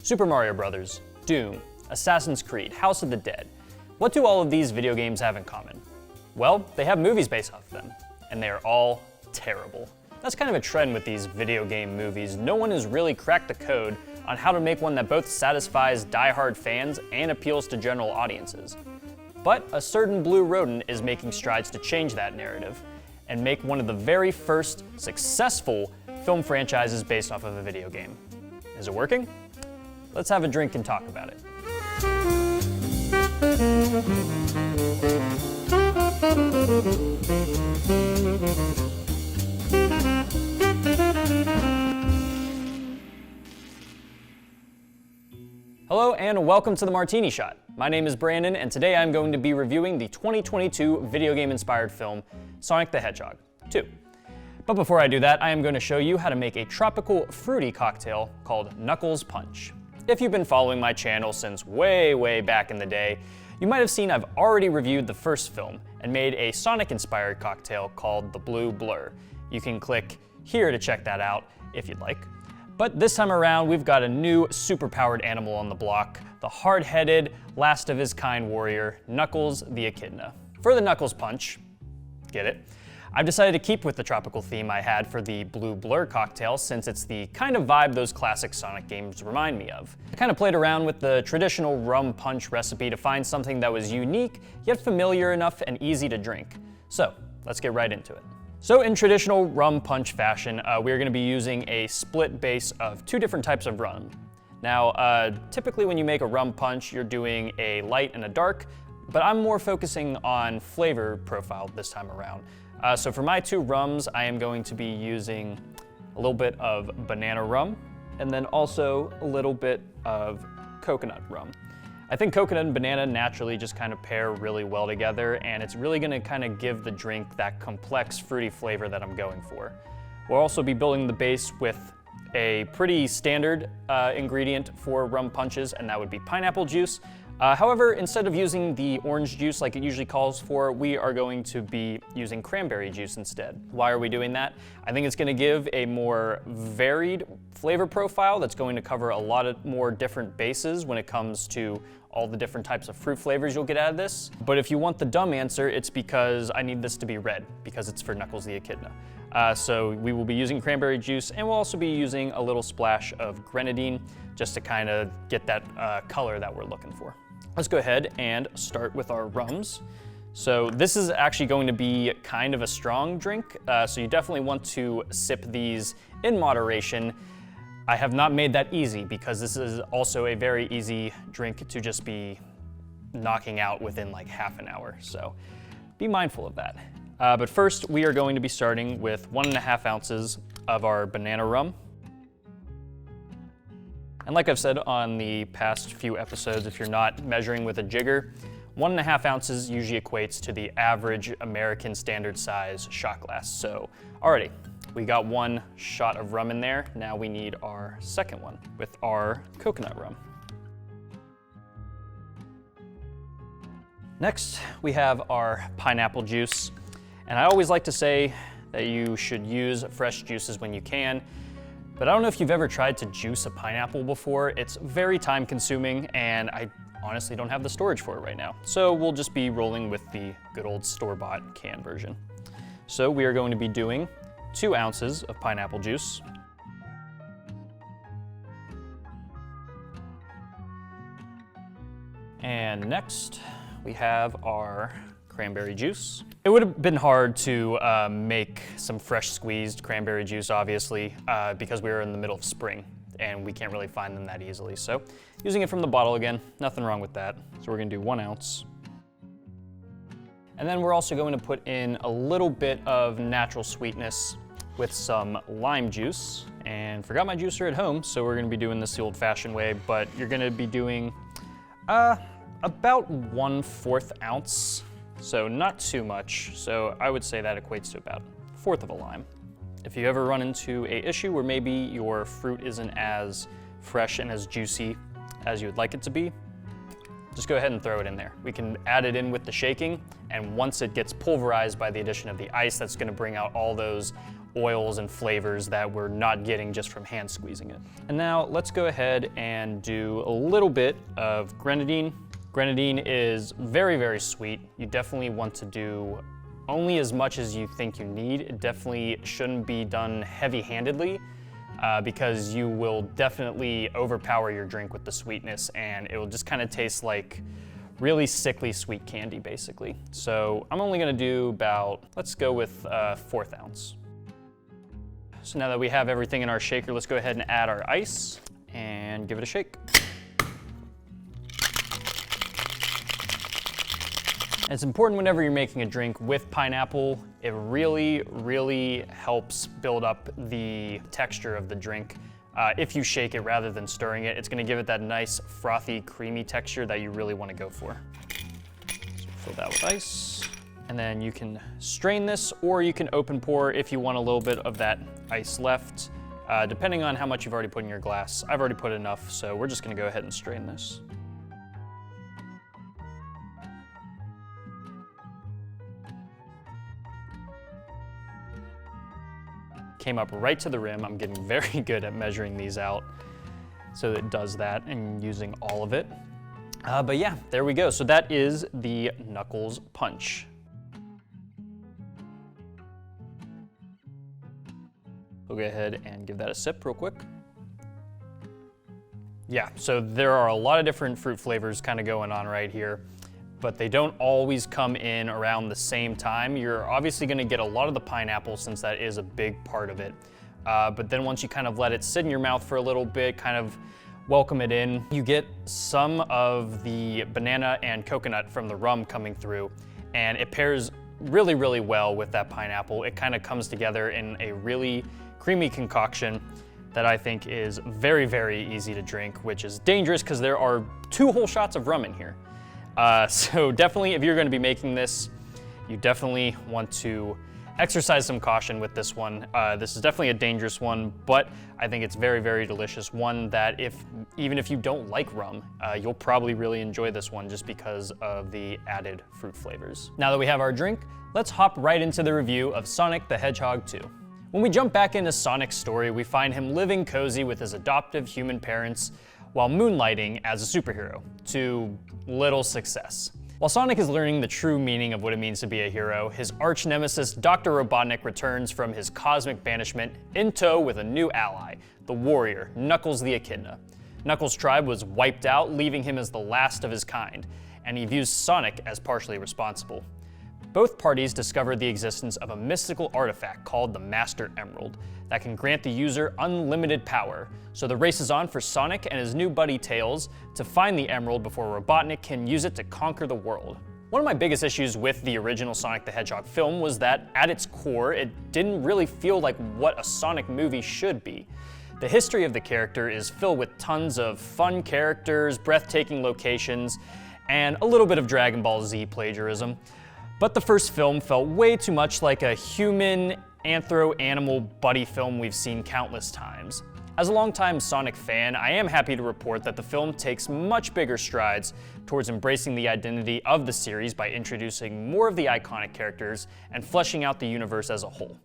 Super Mario Bros., Doom, Assassin's Creed, House of the Dead. What do all of these video games have in common? Well, they have movies based off of them, and they are all terrible. That's kind of a trend with these video game movies. No one has really cracked the code on how to make one that both satisfies die-hard fans and appeals to general audiences. But a certain blue rodent is making strides to change that narrative and make one of the very first successful film franchises based off of a video game. Is it working? Let's have a drink and talk about it. Hello and welcome to the Martini Shot. My name is Brandon and today I'm going to be reviewing the 2022 video game inspired film Sonic the Hedgehog 2. But before I do that, I am going to show you how to make a tropical fruity cocktail called Knuckles Punch. If you've been following my channel since way back in the day, you might have seen I've already reviewed the first film and made a Sonic inspired cocktail called the Blue Blur. You can click here to check that out if you'd like. But this time around, we've got a new superpowered animal on the block, the hard-headed, last-of-his-kind warrior, Knuckles the Echidna. For the Knuckles Punch, get it? I've decided to keep with the tropical theme I had for the Blue Blur cocktail since it's the kind of vibe those classic Sonic games remind me of. I kind of played around with the traditional rum punch recipe to find something that was unique, yet familiar enough and easy to drink. So, let's get right into it. So in traditional rum punch fashion, we're going to be using a split base of two different types of rum. Now, typically when you make a rum punch, you're doing a light and a dark, but I'm more focusing on flavor profile this time around. So for my two rums, I am going to be using a little bit of banana rum, and then also a little bit of coconut rum. I think coconut and banana naturally just kind of pair really well together, and it's really going to kind of give the drink that complex fruity flavor that I'm going for. We'll also be building the base with a pretty standard ingredient for rum punches, and that would be pineapple juice. However, instead of using the orange juice like it usually calls for, we are going to be using cranberry juice instead. Why are we doing that? I think it's going to give a more varied flavor profile that's going to cover a lot of more different bases when it comes to all the different types of fruit flavors you'll get out of this. But if you want the dumb answer, it's because I need this to be red, because it's for Knuckles the Echidna. So we will be using cranberry juice, and we'll also be using a little splash of grenadine just to kind of get that color that we're looking for. Let's go ahead and start with our rums. So this is actually going to be kind of a strong drink, so you definitely want to sip these in moderation. I have not made that easy because this is also a very easy drink to just be knocking out within like half an hour, so be mindful of that. But first, we are going to be starting with 1.5 ounces of our banana rum. And like I've said on the past few episodes, if you're not measuring with a jigger, 1.5 ounces usually equates to the average American standard size shot glass. So alrighty, we got one shot of rum in there. Now we need our second one with our coconut rum. Next, we have our pineapple juice. And I always like to say that you should use fresh juices when you can. But I don't know if you've ever tried to juice a pineapple before. It's very time consuming and I honestly don't have the storage for it right now. So we'll just be rolling with the good old store-bought can version. So we are going to be doing 2 ounces of pineapple juice. And next we have our cranberry juice. It would have been hard to make some fresh squeezed cranberry juice, obviously, because we were in the middle of spring and we can't really find them that easily. So using it from the bottle again, nothing wrong with that. So we're gonna do 1 ounce. And then we're also going to put in a little bit of natural sweetness with some lime juice. And forgot my juicer at home, so we're gonna be doing this the old-fashioned way, but you're gonna be doing about 1/4 ounce. So not too much, so I would say that equates to about 1/4 of a lime. If you ever run into an issue where maybe your fruit isn't as fresh and as juicy as you would like it to be, just go ahead and throw it in there. We can add it in with the shaking, and once it gets pulverized by the addition of the ice, that's gonna bring out all those oils and flavors that we're not getting just from hand squeezing it. And now let's go ahead and do a little bit of grenadine. Grenadine is very, very sweet. You definitely want to do only as much as you think you need. It definitely shouldn't be done heavy-handedly because you will definitely overpower your drink with the sweetness, and it will just kind of taste like really sickly sweet candy, basically. So I'm only gonna do about, let's go with 1/4 ounce. So now that we have everything in our shaker, let's go ahead and add our ice and give it a shake. It's important whenever you're making a drink with pineapple, it really, really helps build up the texture of the drink. If you shake it rather than stirring it, it's gonna give it that nice, frothy, creamy texture that you really wanna go for. So fill that with ice. And then you can strain this, or you can open pour if you want a little bit of that ice left, depending on how much you've already put in your glass. I've already put enough, so we're just gonna go ahead and strain this. Came up right to the rim. I'm getting very good at measuring these out, so it does that and using all of it. But yeah, there we go. So that is the Knuckles Punch. We'll go ahead and give that a sip real quick. Yeah, so there are a lot of different fruit flavors kind of going on right here, but they don't always come in around the same time. You're obviously gonna get a lot of the pineapple since that is a big part of it. But then once you kind of let it sit in your mouth for a little bit, kind of welcome it in, you get some of the banana and coconut from the rum coming through, and it pairs really, really well with that pineapple. It kind of comes together in a really creamy concoction that I think is very, very easy to drink, which is dangerous because there are 2 whole shots of rum in here. So definitely, if you're going to be making this, you definitely want to exercise some caution with this one. This is definitely a dangerous one, but I think it's very, very delicious. One that even if you don't like rum, you'll probably really enjoy this one just because of the added fruit flavors. Now that we have our drink, let's hop right into the review of Sonic the Hedgehog 2. When we jump back into Sonic's story, we find him living cozy with his adoptive human parents while moonlighting as a superhero, to little success. While Sonic is learning the true meaning of what it means to be a hero, his arch nemesis Dr. Robotnik returns from his cosmic banishment in tow with a new ally, the warrior, Knuckles the Echidna. Knuckles' tribe was wiped out, leaving him as the last of his kind, and he views Sonic as partially responsible. Both parties discover the existence of a mystical artifact called the Master Emerald that can grant the user unlimited power, so the race is on for Sonic and his new buddy Tails to find the Emerald before Robotnik can use it to conquer the world. One of my biggest issues with the original Sonic the Hedgehog film was that, at its core, it didn't really feel like what a Sonic movie should be. The history of the character is filled with tons of fun characters, breathtaking locations, and a little bit of Dragon Ball Z plagiarism. But the first film felt way too much like a human anthro-animal buddy film we've seen countless times. As a longtime Sonic fan, I am happy to report that the film takes much bigger strides towards embracing the identity of the series by introducing more of the iconic characters and fleshing out the universe as a whole.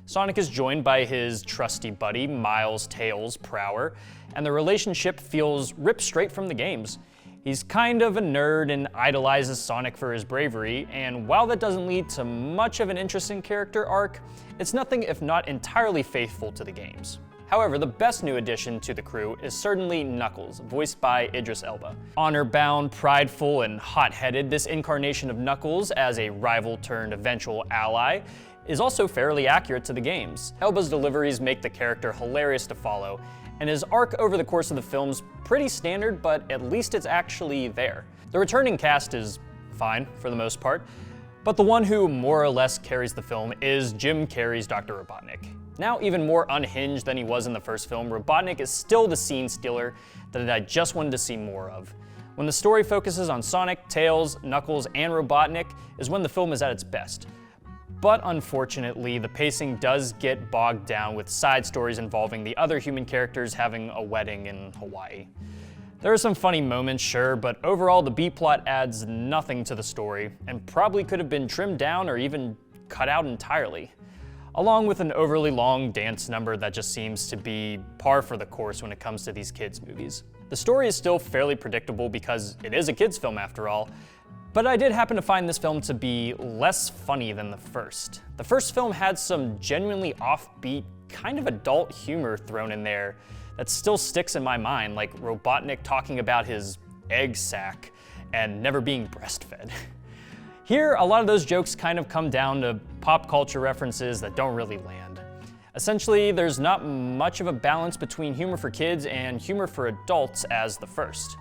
Sonic is joined by his trusty buddy, Miles Tails Prower, and the relationship feels ripped straight from the games. He's kind of a nerd and idolizes Sonic for his bravery, and while that doesn't lead to much of an interesting character arc, it's nothing if not entirely faithful to the games. However, the best new addition to the crew is certainly Knuckles, voiced by Idris Elba. Honor-bound, prideful, and hot-headed, this incarnation of Knuckles as a rival turned eventual ally is also fairly accurate to the games. Elba's deliveries make the character hilarious to follow, and his arc over the course of the film's pretty standard, but at least it's actually there. The returning cast is fine for the most part, but the one who more or less carries the film is Jim Carrey's Dr. Robotnik. Now even more unhinged than he was in the first film, Robotnik is still the scene stealer that I just wanted to see more of. When the story focuses on Sonic, Tails, Knuckles, and Robotnik is when the film is at its best. But unfortunately, the pacing does get bogged down with side stories involving the other human characters having a wedding in Hawaii. There are some funny moments, sure, but overall the B-plot adds nothing to the story and probably could have been trimmed down or even cut out entirely. along with an overly long dance number that just seems to be par for the course when it comes to these kids' movies. The story is still fairly predictable because it is a kids' film after all, but I did happen to find this film to be less funny than the first. The first film had some genuinely offbeat, kind of adult humor thrown in there that still sticks in my mind, like Robotnik talking about his egg sack and never being breastfed. Here, a lot of those jokes kind of come down to pop culture references that don't really land. Essentially, there's not much of a balance between humor for kids and humor for adults as the first.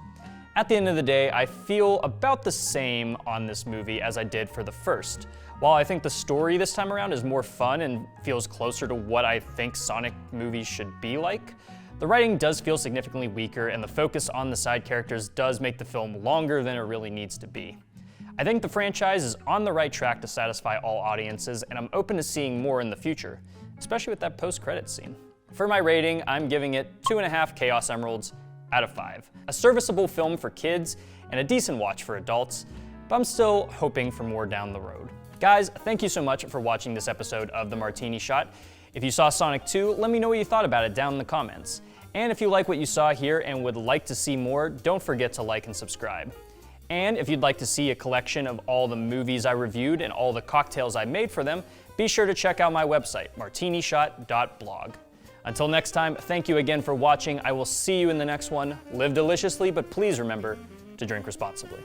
At the end of the day, I feel about the same on this movie as I did for the first. While I think the story this time around is more fun and feels closer to what I think Sonic movies should be like, the writing does feel significantly weaker, and the focus on the side characters does make the film longer than it really needs to be. I think the franchise is on the right track to satisfy all audiences, and I'm open to seeing more in the future, especially with that post-credits scene. For my rating, I'm giving it 2.5 Chaos Emeralds out of 5. A serviceable film for kids and a decent watch for adults, but I'm still hoping for more down the road. Guys, thank you so much for watching this episode of The Martini Shot. If you saw Sonic 2, let me know what you thought about it down in the comments. And if you like what you saw here and would like to see more, don't forget to like and subscribe. And if you'd like to see a collection of all the movies I reviewed and all the cocktails I made for them, be sure to check out my website, martinishot.blog. Until next time, thank you again for watching. I will see you in the next one. Live deliciously, but please remember to drink responsibly.